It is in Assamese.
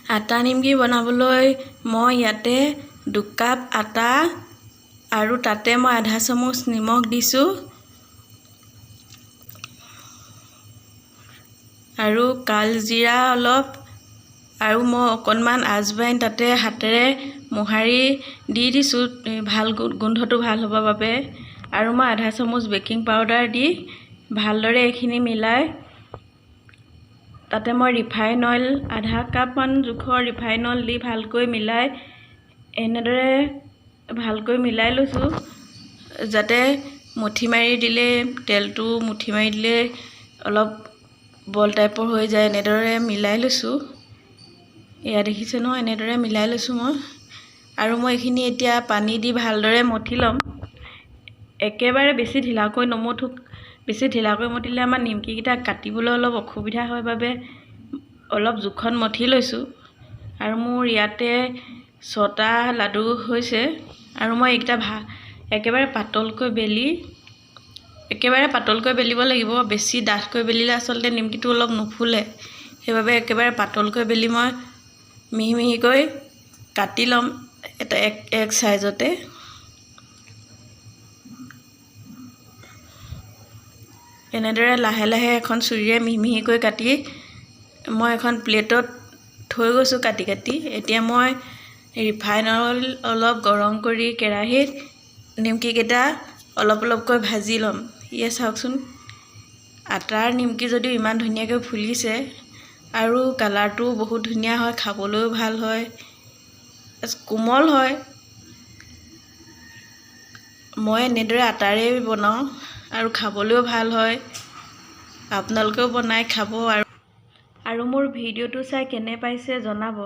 আটা নিমকি বনাবলৈ মই ইয়াতে 2 কাপ আটা আৰু তাতে মই আধা চামুচ নিমখ দিছোঁ আৰু কালজিৰা অলপ আৰু মই অকণমান আজৱাইন তাতে হাতেৰে মোহাৰি দি দিছোঁ ভাল গোন্ধটো ভাল হ'ব বাবে আৰু মই আধা চামুচ বেকিং পাউডাৰ দি ভালদৰে এইখিনি মিলাই তাতে মই ৰিফাইন অইল আধা কাপ মান জোখৰ ৰিফাইন অইল দি ভালকৈ মিলাই এনেদৰে ভালকৈ মিলাই লৈছোঁ যাতে মুঠি মাৰি দিলে তেলটো মুঠি মাৰি দিলে অলপ বল টাইপৰ হৈ যায় এনেদৰে মিলাই লৈছোঁ এয়া দেখিছে ন এনেদৰে মিলাই লৈছোঁ মই আৰু মই এইখিনি এতিয়া পানী দি ভালদৰে মঠি ল'ম একেবাৰে বেছি ঢিলাকৈ নমঠো বেছি ঢিলাকৈ মঠিলে আমাৰ নিমকিটা কাটিবলৈ অলপ অসুবিধা হয় বাবে অলপ জোখত মঠি লৈছোঁ আৰু মোৰ ইয়াতে 6টা লাডু হৈছে আৰু মই এইটা একেবাৰে পাতলকৈ বেলিব লাগিব বেছি ডাঠকৈ বেলিলে আসলতে নিমকিটো অলপ নুফুলে সেইবাবে একেবাৰে পাতলকৈ বেলি মই মিহি মিহিকৈ কাটি লম এটা এক সাইজতে এনেদৰে লাহে লাহে এখন চুৰিৰে মিহি মিহিকৈ কাটি মই এখন প্লেটত থৈ গৈছোঁ কাটি এতিয়া মই ৰিফাইন অইল অলপ গৰম কৰি কেৰাহীত নিমকি কেইটা অলপ অলপকৈ ভাজি ল'ম ইয়ে চাওকচোন আটাৰ নিমকি যদিও ইমান ধুনীয়াকৈ ফুলিছে আৰু কালাৰটো বহুত ধুনীয়া হয় খাবলৈও ভাল হয় কোমল হয় মই এনেদৰে আটাৰে বনাওঁ আৰু খাবলৈও ভাল হয় আপোনালোকেও বনাই খাব আৰু মোৰ ভিডিঅ'টো চাই কেনে পাইছে জনাব।